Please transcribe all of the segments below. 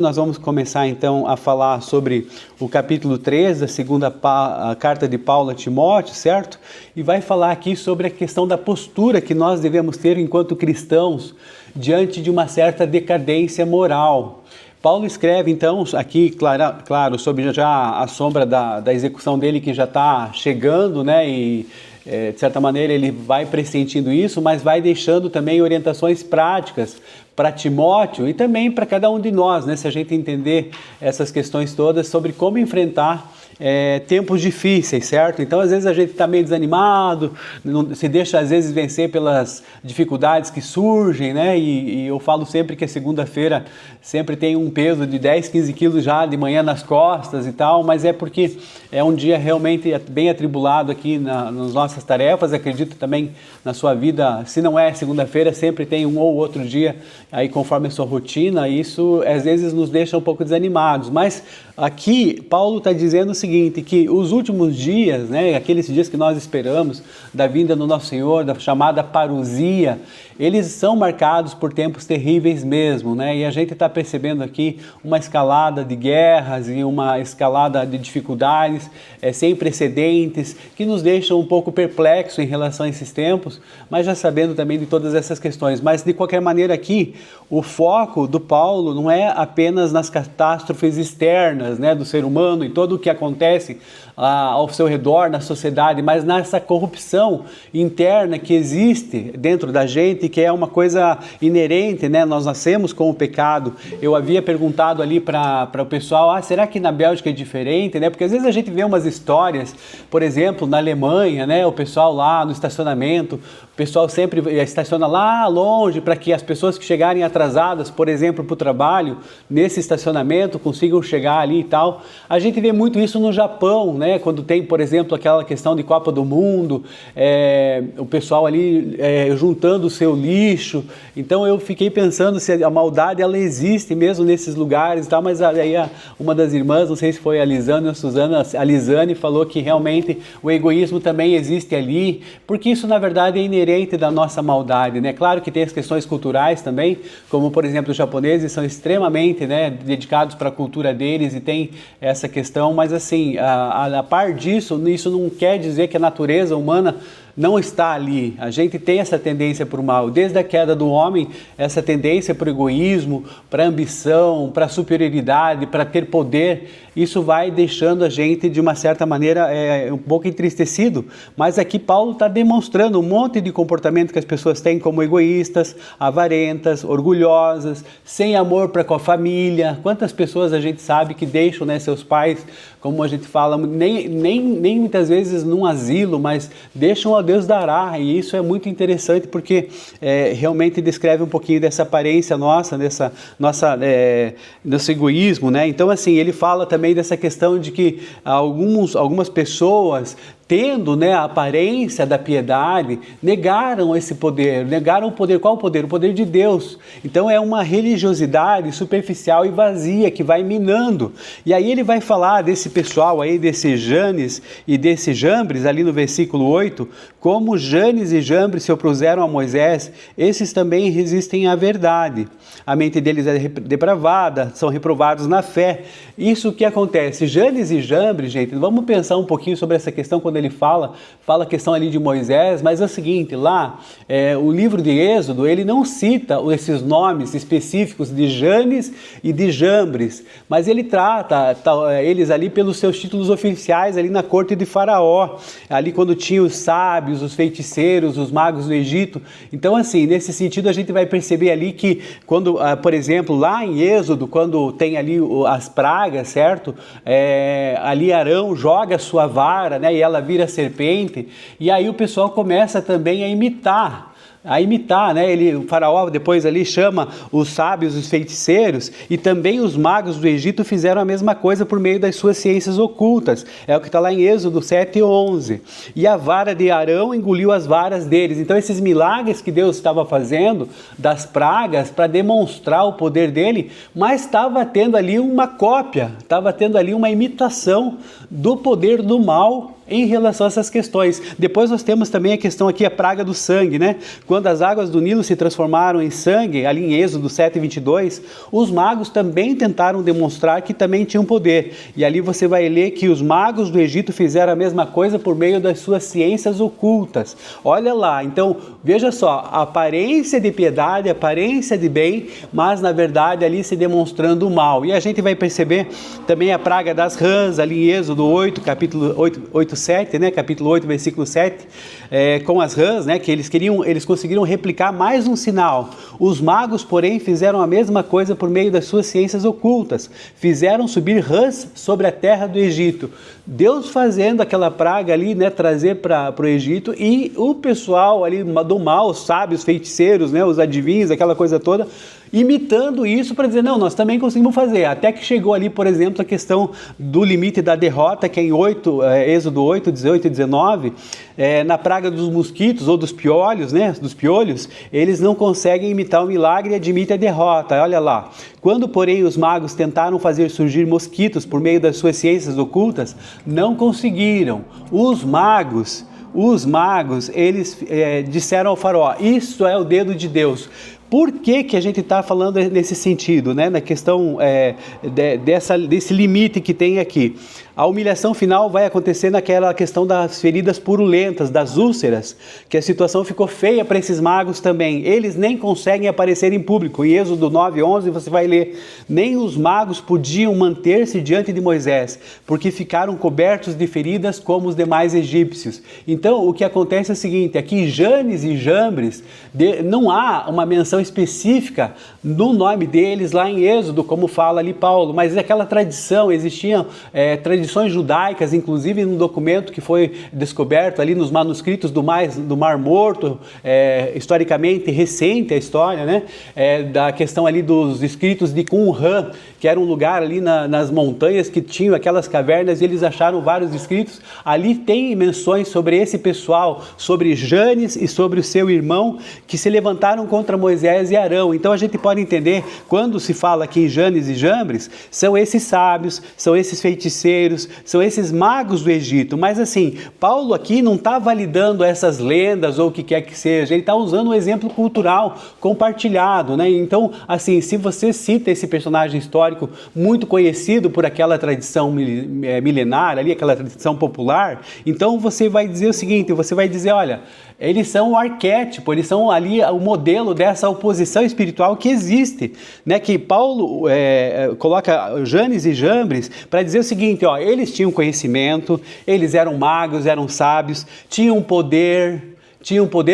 Nós vamos começar então a falar sobre o capítulo 3 da segunda carta de Paulo a Timóteo, certo? E vai falar aqui sobre a questão da postura que nós devemos ter enquanto cristãos diante de uma certa decadência moral. Paulo escreve então aqui, claro, sobre já a sombra da execução dele que já está chegando, né? E de certa maneira ele vai pressentindo isso, mas vai deixando também orientações práticas para Timóteo e também para cada um de nós, né? Se a gente entender essas questões todas sobre como enfrentar tempos difíceis, certo? Então, às vezes a gente está meio desanimado, se deixa às vezes vencer pelas dificuldades que surgem, né? E eu falo sempre que a segunda-feira sempre tem um peso de 10, 15 quilos já de manhã nas costas e tal, mas é porque é um dia realmente bem atribulado aqui nas nossas tarefas. Acredito também na sua vida, se não é segunda-feira, sempre tem um ou outro dia aí conforme a sua rotina, e isso às vezes nos deixa um pouco desanimados, mas aqui Paulo está dizendo o seguinte, que os últimos dias, né, aqueles dias que nós esperamos da vinda do nosso Senhor, da chamada parousia, eles são marcados por tempos terríveis mesmo, né? E a gente está percebendo aqui uma escalada de guerras e uma escalada de dificuldades sem precedentes, que nos deixam um pouco perplexos em relação a esses tempos, mas já sabendo também de todas essas questões. Mas de qualquer maneira aqui, o foco do Paulo não é apenas nas catástrofes externas, né, do ser humano e todo o que acontece ao seu redor, na sociedade, mas nessa corrupção interna que existe dentro da gente, que é uma coisa inerente, né? Nós nascemos com o pecado. Eu havia perguntado ali para o pessoal, será que na Bélgica é diferente, né? Porque às vezes a gente vê umas histórias, por exemplo, na Alemanha, né? O pessoal lá no estacionamento, o pessoal sempre estaciona lá longe para que as pessoas que chegarem atrasadas, por exemplo, para o trabalho, nesse estacionamento, consigam chegar ali e tal. A gente vê muito isso no Japão, né? Quando tem, por exemplo, aquela questão de Copa do Mundo, o pessoal ali juntando o seu lixo. Então eu fiquei pensando se a maldade ela existe mesmo nesses lugares e tal, mas aí uma das irmãs, não sei se foi a Lisane ou a Suzana, a Lisane falou que realmente o egoísmo também existe ali, porque isso na verdade é inerente da nossa maldade, né? Claro que tem as questões culturais também, como por exemplo os japoneses são extremamente, né, dedicados para a cultura deles e tem essa questão, mas assim, a par disso, isso não quer dizer que a natureza humana não está ali. A gente tem essa tendência para o mal. Desde a queda do homem, essa tendência para o egoísmo, para a ambição, para a superioridade, para ter poder, isso vai deixando a gente, de uma certa maneira, um pouco entristecido. Mas aqui Paulo está demonstrando um monte de comportamento que as pessoas têm como egoístas, avarentas, orgulhosas, sem amor para com a família. Quantas pessoas a gente sabe que deixam, né, seus pais, como a gente fala, nem muitas vezes num asilo, mas deixam a Deus dará, e isso é muito interessante porque realmente descreve um pouquinho dessa aparência nossa, dessa nossa, desse egoísmo, né? Então assim, ele fala também dessa questão de que algumas pessoas, tendo, né, a aparência da piedade, negaram esse poder, negaram o poder. Qual o poder? O poder de Deus. Então é uma religiosidade superficial e vazia que vai minando. E aí ele vai falar desse pessoal aí, desse Janes e desse Jambres, ali no versículo 8, como Janes e Jambres se opuseram a Moisés, esses também resistem à verdade. A mente deles é depravada, são reprovados na fé. Isso que acontece. Janes e Jambres, gente, vamos pensar um pouquinho sobre essa questão quando ele fala a questão ali de Moisés, mas é o seguinte, lá, o livro de Êxodo, ele não cita esses nomes específicos de Janes e de Jambres, mas ele trata eles ali pelos seus títulos oficiais ali na corte de Faraó, ali quando tinha os sábios, os feiticeiros, os magos do Egito. Então assim, nesse sentido a gente vai perceber ali que quando, por exemplo, lá em Êxodo, quando tem ali as pragas, certo? Ali Arão joga a sua vara, né, e ela vira serpente, e aí o pessoal começa também a imitar, né? O faraó depois ali chama os sábios, os feiticeiros, e também os magos do Egito fizeram a mesma coisa por meio das suas ciências ocultas. É o que está lá em Êxodo 7:11. E a vara de Arão engoliu as varas deles. Então esses milagres que Deus estava fazendo, das pragas, para demonstrar o poder dele, mas estava tendo ali uma cópia, estava tendo ali uma imitação do poder do mal em relação a essas questões. Depois nós temos também a questão aqui, a praga do sangue, né? Quando as águas do Nilo se transformaram em sangue, ali em Êxodo 7:22, os magos também tentaram demonstrar que também tinham poder. E ali você vai ler que os magos do Egito fizeram a mesma coisa por meio das suas ciências ocultas. Olha lá, então veja só, a aparência de piedade, a aparência de bem, mas na verdade ali se demonstrando o mal. E a gente vai perceber também a praga das rãs, ali em Êxodo 8, capítulo 8, 7, né? Capítulo 8, versículo 7, com as rãs, né? Que eles conseguiram replicar mais um sinal. Os magos, porém, fizeram a mesma coisa por meio das suas ciências ocultas. Fizeram subir rãs sobre a terra do Egito. Deus fazendo aquela praga ali, né? Trazer para o Egito, e o pessoal ali do mal, os sábios, feiticeiros, né? Os adivinhos, aquela coisa toda, imitando isso para dizer, não, nós também conseguimos fazer. Até que chegou ali, por exemplo, a questão do limite da derrota, que é em Êxodo 8, 18 e 19, na praga dos mosquitos ou dos piolhos, né, dos piolhos, eles não conseguem imitar o milagre e admitem a derrota. Olha lá, quando, porém, os magos tentaram fazer surgir mosquitos por meio das suas ciências ocultas, não conseguiram. Os magos, eles disseram ao faraó, isso é o dedo de Deus. Por que a gente está falando nesse sentido, né? Na questão desse limite que tem aqui? A humilhação final vai acontecer naquela questão das feridas purulentas, das úlceras, que a situação ficou feia para esses magos também. Eles nem conseguem aparecer em público. Em Êxodo 9, 11 você vai ler, nem os magos podiam manter-se diante de Moisés, porque ficaram cobertos de feridas como os demais egípcios. Então o que acontece é o seguinte, aqui Janes e Jambres, não há uma menção específica no nome deles lá em Êxodo, como fala ali Paulo, mas aquela tradição, existiam tradições judaicas, inclusive num documento que foi descoberto ali nos manuscritos do Mar Morto, historicamente recente a história, né? Da questão ali dos escritos de Qumran, que era um lugar ali nas montanhas que tinham aquelas cavernas, e eles acharam vários escritos. Ali tem menções sobre esse pessoal, sobre Janes e sobre o seu irmão, que se levantaram contra Moisés e Arão. Então a gente pode entender, quando se fala aqui em Janes e Jambres, são esses sábios, são esses feiticeiros, são esses magos do Egito. Mas assim, Paulo aqui não está validando essas lendas ou o que quer que seja, ele está usando um exemplo cultural compartilhado, né? Então, assim, se você cita esse personagem histórico muito conhecido por aquela tradição milenar ali, aquela tradição popular, então você vai dizer o seguinte, você vai dizer, olha, eles são o arquétipo, eles são ali o modelo dessa oposição espiritual que existe, né? Que Paulo coloca Janes e Jambres para dizer o seguinte, ó, eles tinham conhecimento, eles eram magos, eram sábios, tinham poder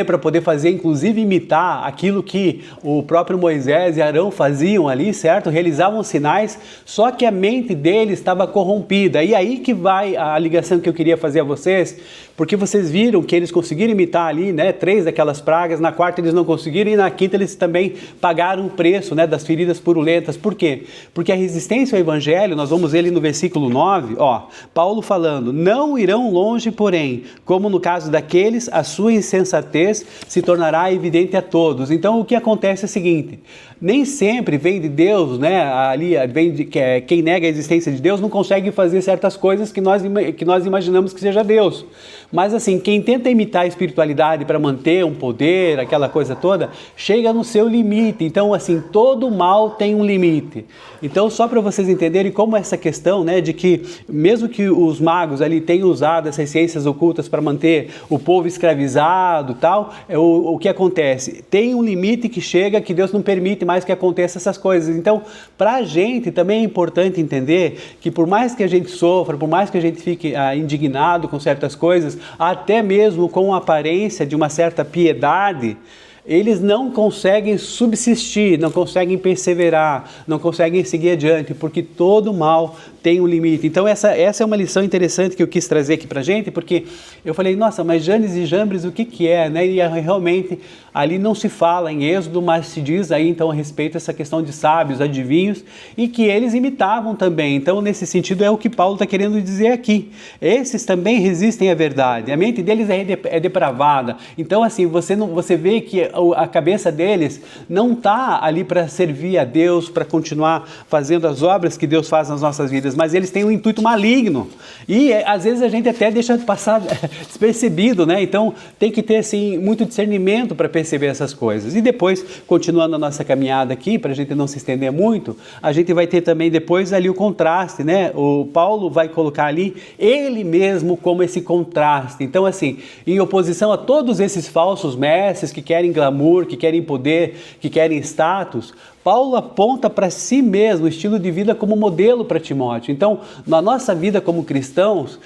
para poder fazer, inclusive imitar aquilo que o próprio Moisés e Arão faziam ali, certo? Realizavam sinais, só que a mente deles estava corrompida. E aí que vai a ligação que eu queria fazer a vocês, porque vocês viram que eles conseguiram imitar ali, né, 3 daquelas pragas, na quarta eles não conseguiram e na quinta eles também pagaram o preço, né, das feridas purulentas. Por quê? Porque a resistência ao evangelho, nós vamos ver ali no versículo 9, ó, Paulo falando, não irão longe, porém, como no caso daqueles, a sua insensatez se tornará evidente a todos. Então o que acontece é o seguinte, nem sempre vem de Deus, né, ali vem de quem nega a existência de Deus não consegue fazer certas coisas que nós imaginamos que seja Deus. Mas assim, quem tenta imitar a espiritualidade para manter um poder, aquela coisa toda, chega no seu limite. Então assim, todo mal tem um limite. Então só para vocês entenderem como essa questão, né, de que mesmo que os magos ali tenham usado essas ciências ocultas para manter o povo escravizado e tal, o que acontece? Tem um limite que chega que Deus não permite mais que aconteça essas coisas. Então, para a gente também é importante entender que por mais que a gente sofra, por mais que a gente fique indignado com certas coisas, até mesmo com a aparência de uma certa piedade, eles não conseguem subsistir, não conseguem perseverar, não conseguem seguir adiante, porque todo mal tem um limite. Então essa é uma lição interessante que eu quis trazer aqui pra gente, porque eu falei, nossa, mas Janes e Jambres o que é, né? E realmente ali não se fala em Êxodo, mas se diz aí então a respeito dessa questão de sábios, adivinhos, e que eles imitavam também. Então nesse sentido é o que Paulo está querendo dizer aqui. Esses também resistem à verdade, a mente deles é depravada. Então assim, você vê que a cabeça deles não está ali para servir a Deus, para continuar fazendo as obras que Deus faz nas nossas vidas, mas eles têm um intuito maligno. E às vezes a gente até deixa passar despercebido, né? Então tem que ter assim, muito discernimento para perceber essas coisas. E depois, continuando a nossa caminhada aqui, para a gente não se estender muito, a gente vai ter também depois ali o contraste, né? O Paulo vai colocar ali ele mesmo como esse contraste. Então assim, em oposição a todos esses falsos mestres que querem glamour, que querem poder, que querem status, Paulo aponta para si mesmo o estilo de vida como modelo para Timóteo. Então, na nossa vida como cristãos,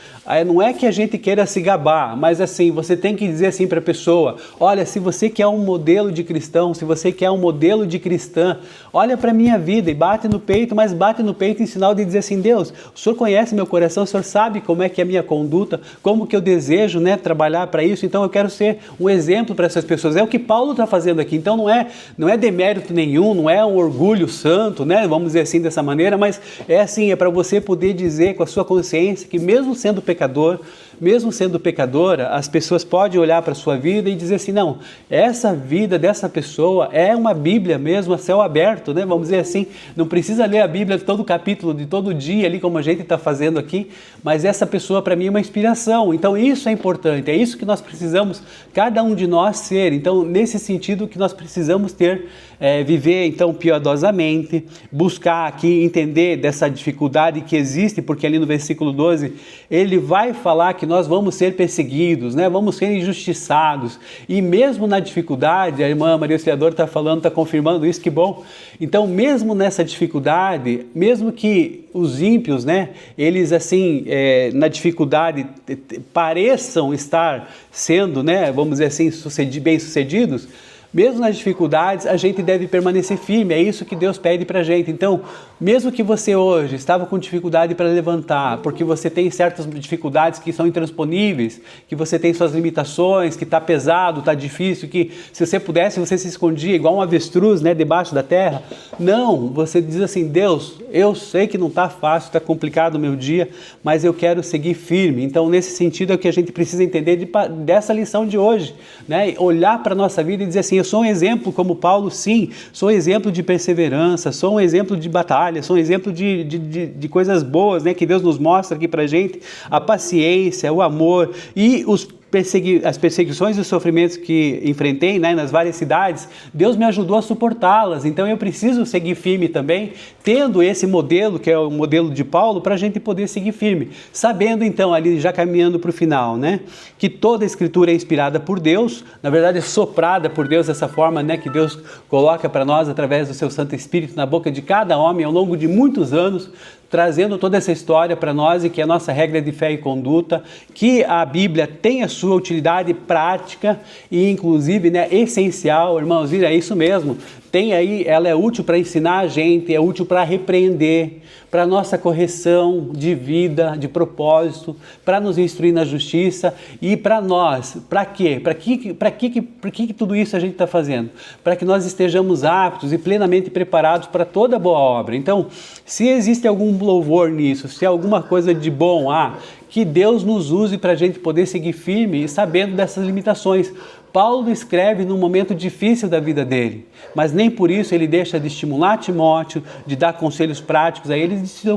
não é que a gente queira se gabar, mas assim, você tem que dizer assim para a pessoa, olha, se você quer um modelo de cristão, se você quer um modelo de cristã, olha para a minha vida e bate no peito, mas bate no peito em sinal de dizer assim, Deus, o Senhor conhece meu coração, o Senhor sabe como é que é a minha conduta, como que eu desejo, né, trabalhar para isso, então eu quero ser um exemplo para essas pessoas. É o que Paulo está fazendo aqui, então não é demérito nenhum, não é um orgulho santo, né? Vamos dizer assim dessa maneira, mas é assim, é para você poder dizer com a sua consciência que mesmo sendo pecador, mesmo sendo pecadora, as pessoas podem olhar para a sua vida e dizer assim, não, essa vida dessa pessoa é uma Bíblia mesmo, a céu aberto, né? Vamos dizer assim, não precisa ler a Bíblia de todo capítulo, de todo dia ali como a gente está fazendo aqui, mas essa pessoa para mim é uma inspiração, então isso é importante, é isso que nós precisamos, cada um de nós ser, então nesse sentido que nós precisamos ter, viver então piedosamente, buscar aqui entender dessa dificuldade que existe, porque ali no versículo 12, ele vai falar que nós vamos ser perseguidos, né? Vamos ser injustiçados, e mesmo na dificuldade, a irmã Maria Auxiliadora está falando, está confirmando isso, que bom, então mesmo nessa dificuldade, mesmo que os ímpios, né, eles assim, na dificuldade pareçam estar sendo, né, vamos dizer assim, bem-sucedidos, mesmo nas dificuldades, a gente deve permanecer firme, é isso que Deus pede para a gente. Então, mesmo que você hoje estava com dificuldade para levantar, porque você tem certas dificuldades que são intransponíveis, que você tem suas limitações, que está pesado, está difícil, que se você pudesse, você se escondia igual um avestruz, né, debaixo da terra. Não, você diz assim, Deus, eu sei que não está fácil, está complicado o meu dia, mas eu quero seguir firme. Então, nesse sentido, é o que a gente precisa entender dessa lição de hoje, né? Olhar para a nossa vida e dizer assim, eu sou um exemplo como Paulo, sim, sou um exemplo de perseverança, sou um exemplo de batalha, sou um exemplo de coisas boas, né, que Deus nos mostra aqui pra gente, a paciência, o amor e as perseguições e os sofrimentos que enfrentei, né, nas várias cidades, Deus me ajudou a suportá-las, então eu preciso seguir firme também, tendo esse modelo, que é o modelo de Paulo, para a gente poder seguir firme, sabendo então, ali já caminhando para o final, né, que toda a escritura é inspirada por Deus, na verdade é soprada por Deus dessa forma, né, que Deus coloca para nós através do seu Santo Espírito na boca de cada homem ao longo de muitos anos, trazendo toda essa história para nós e que é a nossa regra de fé e conduta, que a Bíblia tem a sua utilidade prática e inclusive, né, essencial, irmãos, é isso mesmo, tem aí, ela é útil para ensinar a gente, é útil para repreender, para nossa correção de vida, de propósito, para nos instruir na justiça e para nós, para quê? Para que tudo isso a gente está fazendo? Para que nós estejamos aptos e plenamente preparados para toda boa obra. Então, se existe algum louvor nisso, se alguma coisa de bom, que Deus nos use para a gente poder seguir firme e sabendo dessas limitações. Paulo escreve num momento difícil da vida dele, mas nem por isso ele deixa de estimular Timóteo, de dar conselhos práticos a ele, de se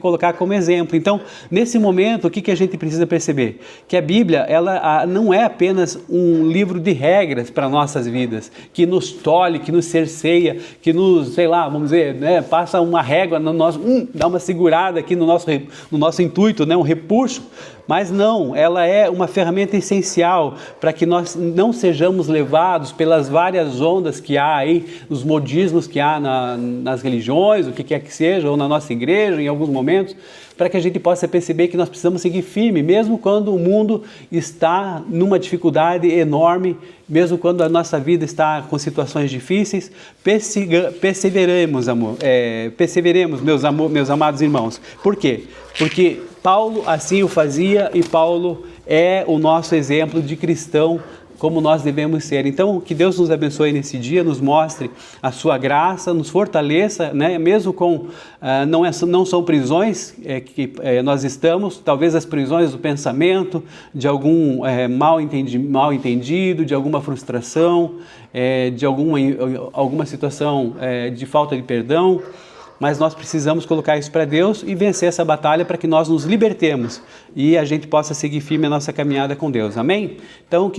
colocar como exemplo. Então, nesse momento, o que a gente precisa perceber? Que a Bíblia, ela não é apenas um livro de regras para nossas vidas, que nos tolhe, que nos cerceia, que nos, sei lá, vamos dizer, né, passa uma régua no nosso, dá uma segurada aqui no nosso intuito, né, um repuxo. Mas não, ela é uma ferramenta essencial para que nós não sejamos levados pelas várias ondas que há aí, os modismos que há nas religiões, o que quer que seja, ou na nossa igreja em alguns momentos, para que a gente possa perceber que nós precisamos seguir firme, mesmo quando o mundo está numa dificuldade enorme, mesmo quando a nossa vida está com situações difíceis, perseveremos, meus amados irmãos. Por quê? Porque Paulo assim o fazia e Paulo é o nosso exemplo de cristão como nós devemos ser. Então, que Deus nos abençoe nesse dia, nos mostre a sua graça, nos fortaleça, né? Mesmo com, não são prisões que nós estamos, talvez as prisões do pensamento, de algum mal entendido, de alguma frustração, de alguma situação de falta de perdão, mas nós precisamos colocar isso para Deus e vencer essa batalha para que nós nos libertemos e a gente possa seguir firme a nossa caminhada com Deus. Amém? Então, que